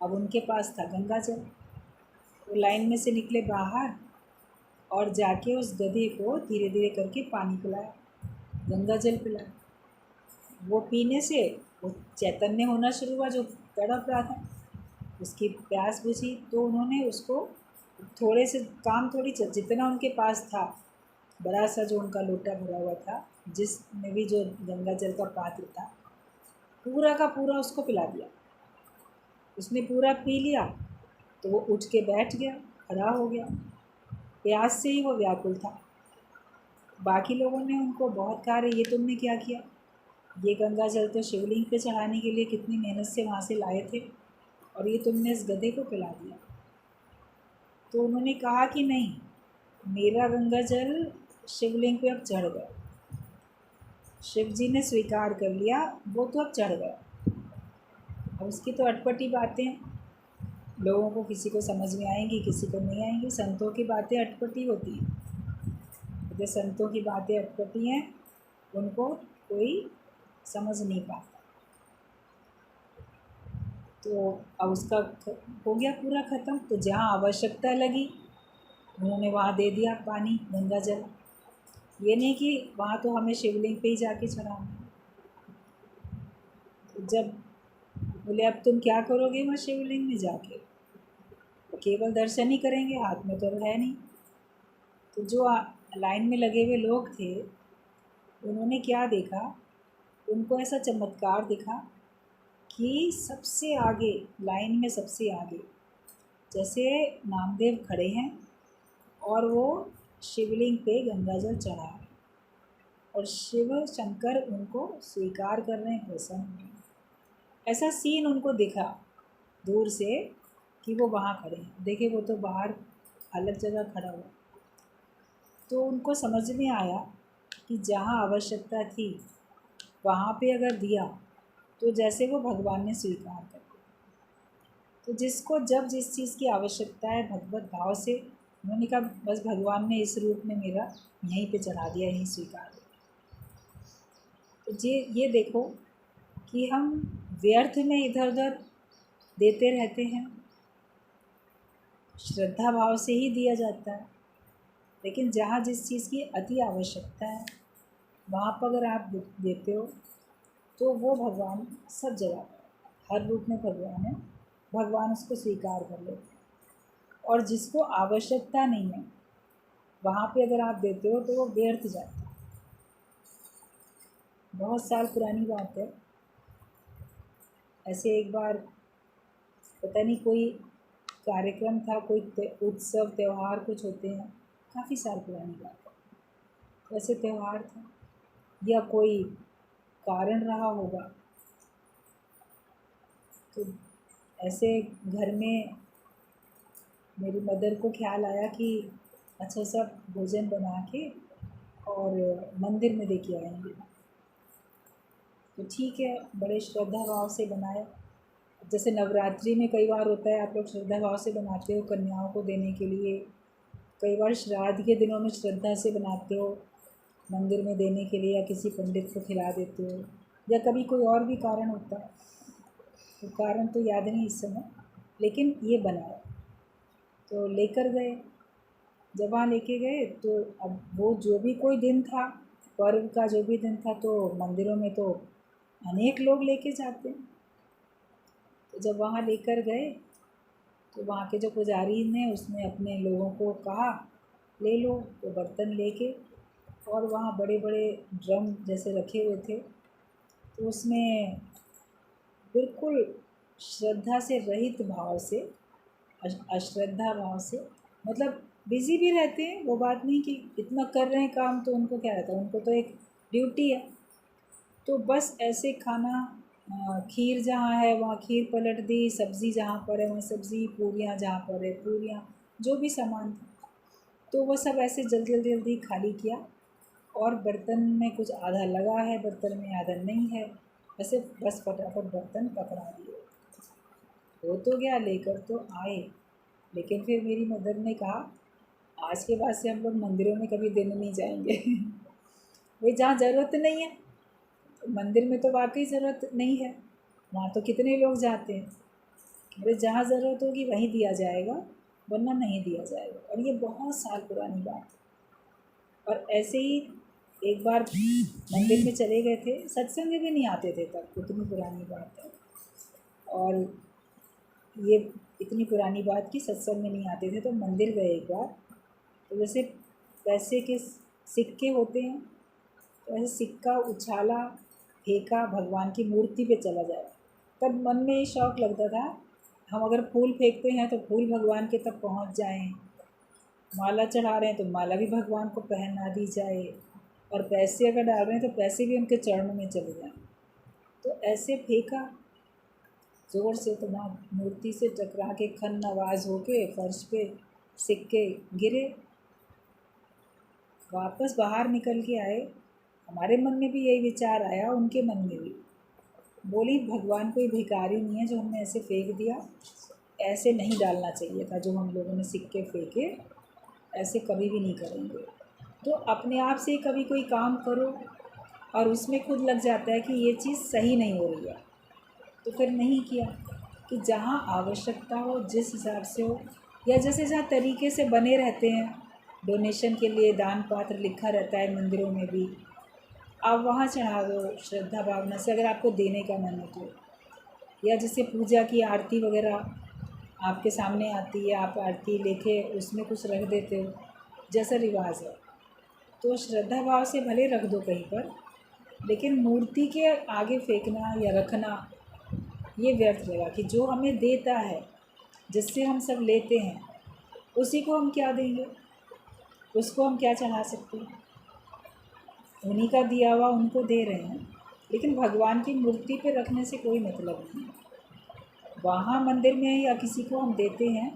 अब उनके पास था गंगा जल, वो लाइन में से निकले बाहर और जाके उस गधे को धीरे धीरे करके पानी पिलाया, गंगा जल पिलाया। वो पीने से वो चैतन्य होना शुरू हुआ, जो तड़प रहा था उसकी प्यास बुझी। तो उन्होंने उसको थोड़े से काम थोड़ी जितना उनके पास था, बड़ा सा जो उनका लोटा भरा हुआ था, जिसमें भी जो गंगा जल का पात्र था, पूरा का पूरा उसको पिला दिया। उसने पूरा पी लिया तो वो उठ के बैठ गया, खड़ा हो गया, प्यास से ही वो व्याकुल था। बाकी लोगों ने उनको बहुत कहा, ये तुमने क्या किया, ये गंगा जल तो शिवलिंग पे चढ़ाने के लिए कितनी मेहनत से वहाँ से लाए थे और ये तुमने इस गधे को पिला दिया। तो उन्होंने कहा कि नहीं, मेरा गंगा जल शिवलिंग पे अब चढ़ गया, शिव जी ने स्वीकार कर लिया, वो तो अब चढ़ गया। अब उसकी तो अटपटी बातें लोगों को, किसी को समझ में आएंगी, किसी को नहीं आएंगी। संतों की बातें अटपटी होती हैं। जो संतों की बातें अटपटी हैं उनको कोई समझ नहीं पाता। तो अब उसका हो गया पूरा ख़त्म। तो जहाँ आवश्यकता लगी उन्होंने वहाँ दे दिया पानी, गंगा जल। ये नहीं कि वहाँ तो हमें शिवलिंग पे ही जाके चढ़ाना। तो जब बोले अब तुम क्या करोगे वहाँ शिवलिंग में जाके? तो केवल दर्शन ही करेंगे, हाथ में तो है नहीं। तो जो लाइन में लगे हुए लोग थे उन्होंने क्या देखा, उनको ऐसा चमत्कार दिखा कि सबसे आगे, लाइन में सबसे आगे जैसे नामदेव खड़े हैं और वो शिवलिंग पे गंगा जल चढ़ा रहे हैं और शिव शंकर उनको स्वीकार कर रहे हैं, प्रसन्न हैं। ऐसा सीन उनको दिखा दूर से कि वो वहाँ खड़े हैं। देखे वो तो बाहर अलग जगह खड़ा हुआ। तो उनको समझ में आया कि जहाँ आवश्यकता थी वहाँ पे अगर दिया तो जैसे वो भगवान ने स्वीकार कर लिया। तो जिसको जब जिस चीज़ की आवश्यकता है भगवत भाव से, उन्होंने कहा बस भगवान ने इस रूप में मेरा यहीं पे चढ़ा दिया, यहीं स्वीकार कर लिया। तो ये देखो कि हम व्यर्थ में इधर उधर देते रहते हैं। श्रद्धा भाव से ही दिया जाता है, लेकिन जहाँ जिस चीज़ की अति आवश्यकता है वहाँ पर अगर आप देते हो तो वो भगवान सब जगह हर रूप में भगवान है, भगवान उसको स्वीकार कर लेते हैं। और जिसको आवश्यकता नहीं है वहाँ पे अगर आप देते हो तो वो व्यर्थ जाता है। बहुत साल पुरानी बात है, ऐसे एक बार पता नहीं कोई कार्यक्रम था, कोई उत्सव त्यौहार कुछ होते हैं, काफ़ी साल पुरानी बात है। तो ऐसे त्यौहार था या कोई कारण रहा होगा, तो ऐसे घर में मेरी मदर को ख्याल आया कि अच्छा सब भोजन बना के और मंदिर में लेके आएंगे। तो ठीक है, बड़े श्रद्धा भाव से बनाए। जैसे नवरात्रि में कई बार होता है, आप लोग श्रद्धा भाव से बनाते हो कन्याओं को देने के लिए। कई बार श्राद्ध के दिनों में श्रद्धा से बनाते हो मंदिर में देने के लिए, या किसी पंडित को खिला देते हो, या कभी कोई और भी कारण होता है। तो कारण तो याद नहीं इस समय, लेकिन ये बनाया तो लेकर गए। जब वहाँ लेके गए तो अब वो जो भी कोई दिन था, पर्व का जो भी दिन था, तो मंदिरों में तो अनेक लोग लेके जाते हैं। तो जब वहाँ लेकर गए तो वहाँ के जो पुजारी ने उसने अपने लोगों को कहा ले लो। तो बर्तन लेके और वहाँ बड़े बड़े ड्रम जैसे रखे हुए थे, तो उसमें बिल्कुल श्रद्धा से रहित भाव से, अश्रद्धा भाव से, मतलब बिज़ी भी रहते हैं, वो बात नहीं कि इतना कर रहे हैं काम, तो उनको क्या रहता है, उनको तो एक ड्यूटी है। तो बस ऐसे खाना, खीर जहाँ है वहाँ खीर पलट दी, सब्ज़ी जहाँ पर है वहाँ सब्ज़ी, पूरियाँ जहाँ पर है पूरियाँ, जो भी सामान था तो वो सब ऐसे जल्दी जल्दी जल्दी खाली किया। और बर्तन में कुछ आधा लगा है, बर्तन में आधा नहीं है, ऐसे बस फटाफट बर्तन पकड़ा दिए। हो तो गया, लेकर तो आए। लेकिन फिर मेरी मदर ने कहा आज के बाद से हम लोग मंदिरों में कभी देने नहीं जाएंगे। भाई जहाँ ज़रूरत नहीं है, तो मंदिर में तो वाकई ज़रूरत नहीं है, वहाँ तो कितने लोग जाते हैं। अरे जहाँ ज़रूरत होगी वहीं दिया जाएगा, वरना नहीं दिया जाएगा। और ये बहुत साल पुरानी बात है। और ऐसे ही एक बार मंदिर में चले गए थे, सत्संग में भी नहीं आते थे तब, इतनी पुरानी बात है। और ये इतनी पुरानी बात कि सत्संग में नहीं आते थे, तो मंदिर गए एक बार। तो जैसे पैसे के सिक्के होते हैं, तो ऐसे सिक्का उछाला, फेंका, भगवान की मूर्ति पे चला जाए। तब मन में ये शौक़ लगता था हम अगर फूल फेंकते हैं तो फूल भगवान के तक पहुंच जाएं, माला चढ़ा रहे हैं तो माला भी भगवान को पहना दी जाए, और पैसे अगर डाल रहे हैं तो पैसे भी उनके चरणों में चले जाएं। तो ऐसे फेंका ज़ोर से, तो वहाँ मूर्ति से टकरा के खन आवाज़ होके फर्श पे सिक्के गिरे। वापस बाहर निकल के आए, हमारे मन में भी यही विचार आया, उनके मन में भी। बोली भगवान कोई भिखारी नहीं है जो हमने ऐसे फेंक दिया, ऐसे नहीं डालना चाहिए था, जो हम लोगों ने सिक्के फेंके ऐसे कभी भी नहीं करेंगे। तो अपने आप से कभी कोई काम करो और उसमें खुद लग जाता है कि ये चीज़ सही नहीं हो रही है, तो फिर नहीं किया। कि जहाँ आवश्यकता हो, जिस हिसाब से हो, या जैसे जहाँ तरीके से बने रहते हैं, डोनेशन के लिए दान पात्र लिखा रहता है मंदिरों में भी, आप वहाँ चढ़ा दो श्रद्धा भावना से, अगर आपको देने का मन है तो। या जैसे पूजा की आरती वगैरह आपके सामने आती है, आप आरती लेके उसमें कुछ रख देते हो, जैसा रिवाज है, तो श्रद्धा भाव से भले रख दो कहीं पर, लेकिन मूर्ति के आगे फेंकना या रखना ये व्यर्थ रहेगा। कि जो हमें देता है, जिससे हम सब लेते हैं, उसी को हम क्या देंगे, उसको हम क्या चढ़ा सकते हैं? उन्हीं का दिया हुआ उनको दे रहे हैं, लेकिन भगवान की मूर्ति पे रखने से कोई मतलब नहीं है। वहाँ मंदिर में या किसी को हम देते हैं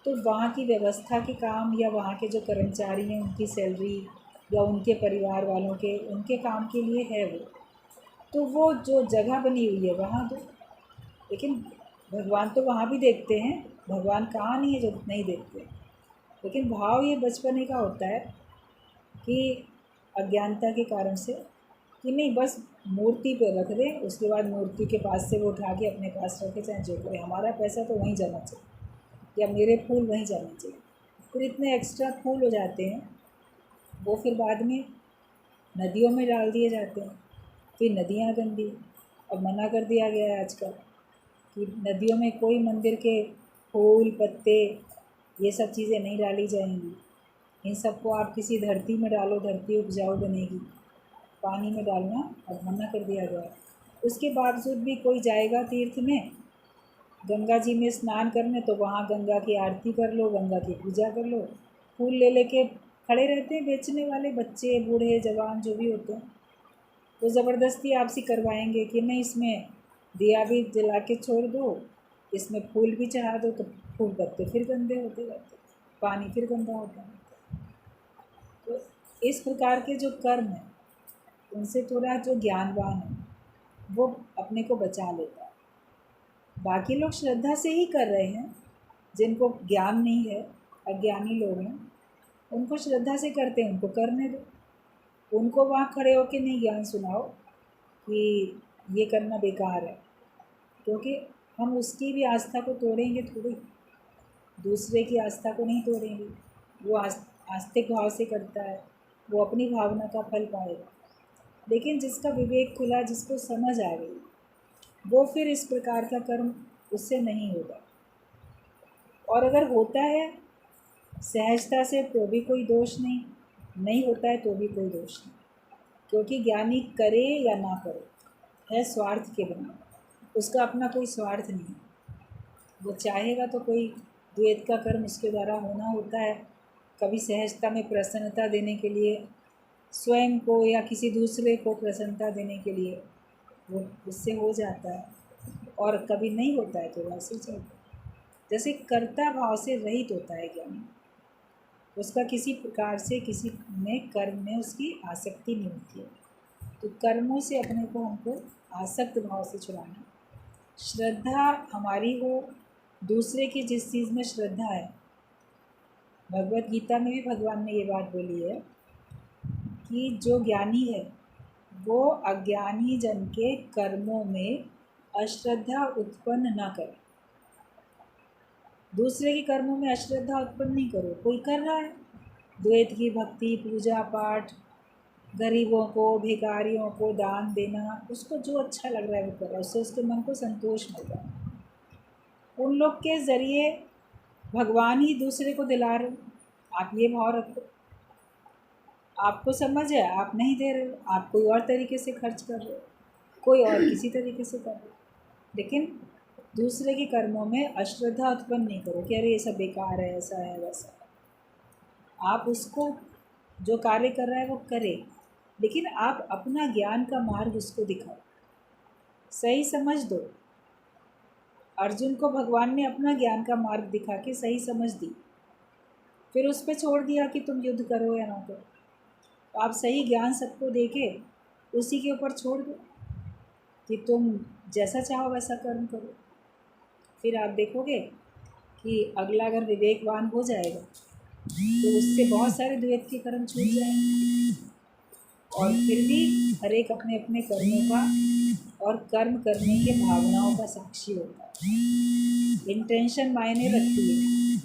तो वहाँ की व्यवस्था के काम, या वहाँ के जो कर्मचारी हैं उनकी सैलरी, या उनके परिवार वालों के, उनके काम के लिए है वो, तो वो जो जगह बनी हुई है वहाँ दो। लेकिन भगवान तो वहाँ भी देखते हैं, भगवान कहाँ नहीं है जो नहीं देखते। लेकिन भाव ये बचपने का होता है कि अज्ञानता के कारण से, कि नहीं बस मूर्ति पे रख दें, उसके बाद मूर्ति के पास से वो उठा के अपने पास रखे, चाहे जो करें, हमारा पैसा तो वहीं जाना चाहिए, या मेरे फूल वहीं जाने चाहिए। फिर इतने एक्स्ट्रा फूल हो जाते हैं, वो फिर बाद में नदियों में डाल दिए जाते हैं, फिर नदियाँ गंदी। अब मना कर दिया गया है आजकल कि नदियों में कोई मंदिर के फूल पत्ते ये सब चीज़ें नहीं डाली जाएंगी। इन सबको आप किसी धरती में डालो, धरती उपजाऊ बनेगी। पानी में डालना अब मना कर दिया गया है। उसके बावजूद भी कोई जाएगा तीर्थ में, गंगा जी में स्नान करने, तो वहाँ गंगा की आरती कर लो, गंगा की पूजा कर लो। फूल ले लेके खड़े रहते हैं बेचने वाले, बच्चे बूढ़े जवान जो भी होते हैं, वो ज़बरदस्ती आपसे करवाएंगे कि नहीं इसमें दिया भी जला के छोड़ दो, इसमें फूल भी चढ़ा दो, तो फूल पत्ते फिर गंदे होते जाते, पानी फिर गंदा होता है। तो इस प्रकार के जो कर्म हैं, उनसे थोड़ा जो ज्ञानवान है वो अपने को बचा लेता है। बाकी लोग श्रद्धा से ही कर रहे हैं, जिनको ज्ञान नहीं है, अज्ञानी लोग हैं, उनको श्रद्धा से करते हैं, उनको करने दो। उनको वहाँ खड़े होकर नहीं ज्ञान सुनाओ कि ये करना बेकार है, क्योंकि हम उसकी भी आस्था को तोड़ेंगे थोड़ी, दूसरे की आस्था को नहीं तोड़ेंगे। वो आस्तिक भाव से करता है, वो अपनी भावना का फल पाएगा। लेकिन जिसका विवेक खुला, जिसको समझ आ गई, वो फिर इस प्रकार का कर्म उससे नहीं होगा। और अगर होता है सहजता से तो भी कोई दोष नहीं, नहीं होता है तो भी कोई दोष नहीं, क्योंकि ज्ञानी करे या ना करे है स्वार्थ के बिना, उसका अपना कोई स्वार्थ नहीं है। वो चाहेगा तो कोई द्वैत का कर्म उसके द्वारा होना होता है, कभी सहजता में प्रसन्नता देने के लिए, स्वयं को या किसी दूसरे को प्रसन्नता देने के लिए, वो उससे हो जाता है। और कभी नहीं होता है तो वैसे ही चलता है। जैसे कर्ता भाव से रहित होता है ज्ञानी, उसका किसी प्रकार से किसी में कर्म में उसकी आसक्ति नहीं होती है। तो कर्मों से अपने को हमको आसक्त भाव से छुड़ाना। श्रद्धा हमारी हो, दूसरे की जिस चीज़ में श्रद्धा है, भगवत गीता में भी भगवान ने ये बात बोली है कि जो ज्ञानी है वो अज्ञानी जन के कर्मों में अश्रद्धा उत्पन्न न करे। दूसरे के कर्मों में अश्रद्धा उत्पन्न नहीं करो। कोई कर रहा है द्वैत की भक्ति, पूजा पाठ, गरीबों को, भिखारियों को दान देना, उसको जो अच्छा लग रहा है वो कर रहा है, उससे उसके मन को संतोष मिल रहा है। उन लोग के ज़रिए भगवान ही दूसरे को दिला रहे। आप ये भाव रखो, आपको समझ है, आप नहीं दे रहे हो, आप कोई और तरीके से खर्च कर रहे हो, कोई और किसी तरीके से कर रहे हो, लेकिन दूसरे के कर्मों में अश्रद्धा उत्पन्न नहीं करो कि अरे ये सब बेकार है, ऐसा है वैसा है। आप उसको जो कार्य कर रहा है वो करे, लेकिन आप अपना ज्ञान का मार्ग उसको दिखाओ, सही समझ दो। अर्जुन को भगवान ने अपना ज्ञान का मार्ग दिखा के सही समझ दी, फिर उस पर छोड़ दिया कि तुम युद्ध करो या ना करो। तो आप सही ज्ञान सबको दे के उसी के ऊपर छोड़ दो। कि तुम जैसा चाहो वैसा कर्म करो। फिर आप देखोगे कि अगला अगर विवेकवान हो जाएगा तो उससे बहुत सारे द्वैत के कर्म छूट जाएंगे, और फिर भी हर एक अपने अपने कर्मों का और कर्म करने के भावनाओं का साक्षी होता है। इंटेंशन मायने रखती है,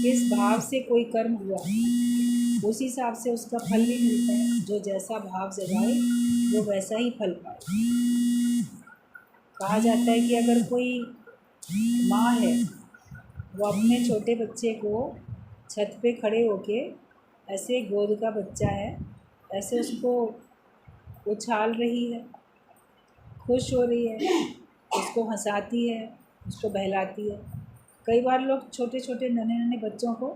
किस भाव से कोई कर्म हुआ उस हिसाब से उसका फल भी मिलता है। जो जैसा भाव जगाए वो वैसा ही फल पाए। कहा जाता है कि अगर कोई माँ है, वो अपने छोटे बच्चे को छत पे खड़े होके, ऐसे गोद का बच्चा है, ऐसे उसको उछाल रही है, खुश हो रही है, उसको हंसाती है, उसको बहलाती है। कई बार लोग छोटे छोटे नन्हे नन्हे बच्चों को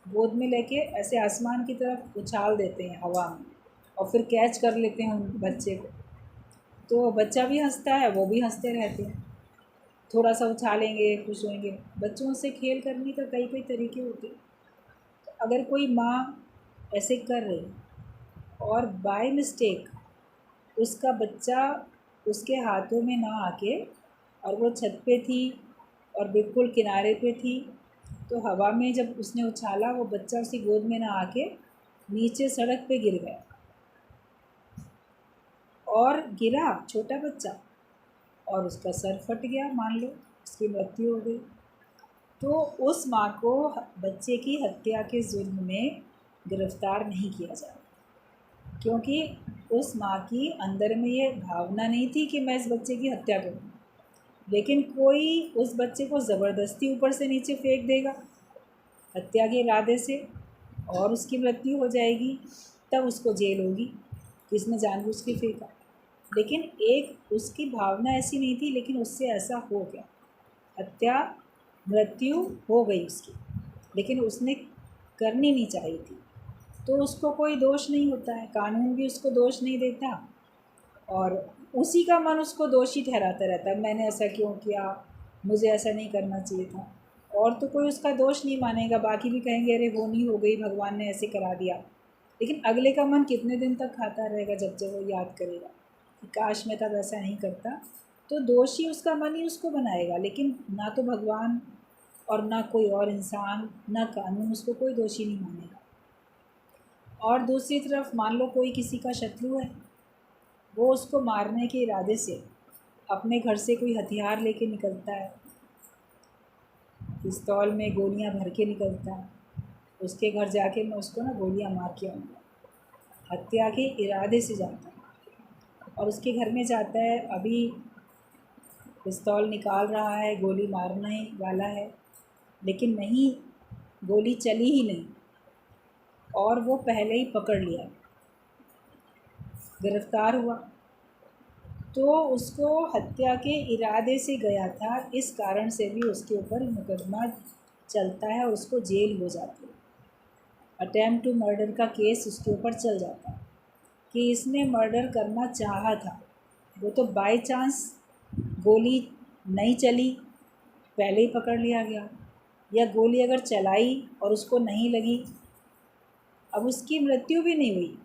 गोद में लेके ऐसे आसमान की तरफ उछाल देते हैं हवा में, और फिर कैच कर लेते हैं उन बच्चे को, तो बच्चा भी हंसता है, वो भी हंसते रहते हैं। थोड़ा सा उछालेंगे, खुश होंगे। बच्चों से खेल करने का कई कई तरीके होते हैं। तो अगर कोई माँ ऐसे कर रही और बाय मिस्टेक उसका बच्चा उसके हाथों में ना आके, और वो छत पे थी और बिल्कुल किनारे पे थी, तो हवा में जब उसने उछाला वो बच्चा उसकी गोद में ना आके नीचे सड़क पे गिर गया, और गिरा छोटा बच्चा और उसका सर फट गया, मान लो उसकी मृत्यु हो गई। तो उस माँ को बच्चे की हत्या के जुर्म में गिरफ्तार नहीं किया जाए, क्योंकि उस माँ की अंदर में ये भावना नहीं थी कि मैं इस बच्चे की हत्या करूँ, लेकिन कोई उस बच्चे को ज़बरदस्ती ऊपर से नीचे फेंक देगा हत्या के इरादे से, और उसकी मृत्यु हो जाएगी, तब उसको जेल होगी, किसने जानबूझ के फेंका। लेकिन एक उसकी भावना ऐसी नहीं थी, लेकिन उससे ऐसा हो गया, हत्या मृत्यु हो गई उसकी, लेकिन उसने करनी नहीं चाहिए थी, तो उसको कोई दोष नहीं होता है, कानून भी उसको दोष नहीं देता, और उसी का मन उसको दोषी ठहराता रहता है, मैंने ऐसा क्यों किया, मुझे ऐसा नहीं करना चाहिए था। और तो कोई उसका दोष नहीं मानेगा, बाकी भी कहेंगे अरे वो नहीं हो गई, भगवान ने ऐसे करा दिया। लेकिन अगले का मन कितने दिन तक खाता रहेगा, जब जब वो याद करेगा कि काश मैं तब ऐसा नहीं करता, तो दोषी उसका मन ही उसको बनाएगा। लेकिन ना तो भगवान और ना कोई और इंसान, ना कानून उसको कोई दोषी नहीं मानेगा। और दूसरी तरफ मान लो कोई किसी का शत्रु है, वो उसको मारने के इरादे से अपने घर से कोई हथियार लेके निकलता है, पिस्तौल में गोलियां भर के निकलता है, उसके घर जाके मैं उसको ना गोलियां मार के आऊँगा, हत्या के इरादे से जाता है। और उसके घर में जाता है, अभी पिस्तौल निकाल रहा है, गोली मारने वाला है, लेकिन नहीं, गोली चली ही नहीं, और वो पहले ही पकड़ लिया, गिरफ्तार हुआ। तो उसको हत्या के इरादे से गया था, इस कारण से भी उसके ऊपर मुकदमा चलता है और उसको जेल हो जाती है। अटेम्प्ट टू मर्डर का केस उसके ऊपर चल जाता है कि इसने मर्डर करना चाहा था। वो तो बाय चांस गोली नहीं चली, पहले ही पकड़ लिया गया, या गोली अगर चलाई और उसको नहीं लगी, अब उसकी मृत्यु भी नहीं हुई,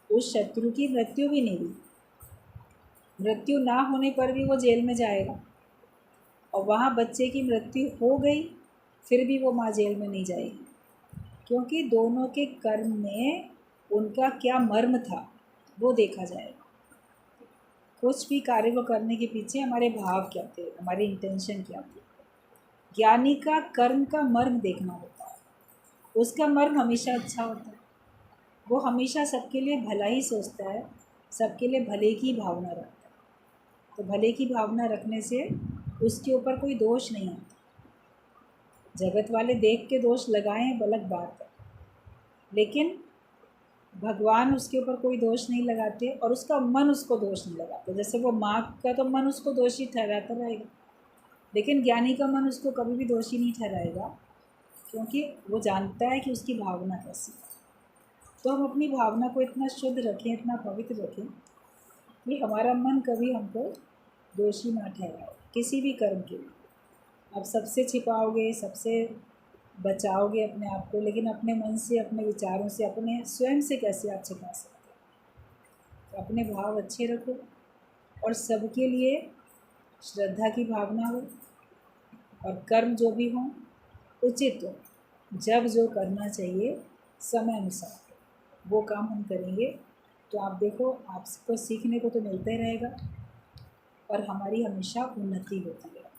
उस शत्रु की मृत्यु भी नहीं हुई, मृत्यु ना होने पर भी वो जेल में जाएगा, और वहाँ बच्चे की मृत्यु हो गई फिर भी वो माँ जेल में नहीं जाएगी, क्योंकि दोनों के कर्म में उनका क्या मर्म था वो देखा जाएगा। कुछ भी कार्य को करने के पीछे हमारे भाव क्या थे, हमारी इंटेंशन क्या थी। ज्ञानी का कर्म का मर्म देखना होता है, उसका मर्म हमेशा अच्छा होता है, वो हमेशा सबके लिए भला ही सोचता है, सबके लिए भले की भावना रखता है। तो भले की भावना रखने से उसके ऊपर कोई दोष नहीं आता। जगत वाले देख के दोष लगाएं अलग बात है, लेकिन भगवान उसके ऊपर कोई दोष नहीं लगाते, और उसका मन उसको दोष नहीं लगाते। जैसे वो माँ का तो मन उसको दोषी ठहराता रहेगा, लेकिन ज्ञानी का मन उसको कभी भी दोषी नहीं ठहराएगा, क्योंकि वो जानता है कि उसकी भावना कैसी है। तो हम अपनी भावना को इतना शुद्ध रखें, इतना पवित्र रखें कि हमारा मन कभी हमको दोषी ना ठहराए किसी भी कर्म के लिए। आप सबसे छिपाओगे, सबसे बचाओगे अपने आप को, लेकिन अपने मन से, अपने विचारों से, अपने स्वयं से कैसे आप छिपा सकते हो। तो अपने भाव अच्छे रखो, और सबके लिए श्रद्धा की भावना हो, और कर्म जो भी हों उचित हो, जब जो करना चाहिए समय अनुसार वो काम हम करेंगे, तो आप देखो आपको सीखने को तो मिलता ही रहेगा और हमारी हमेशा उन्नति होती है।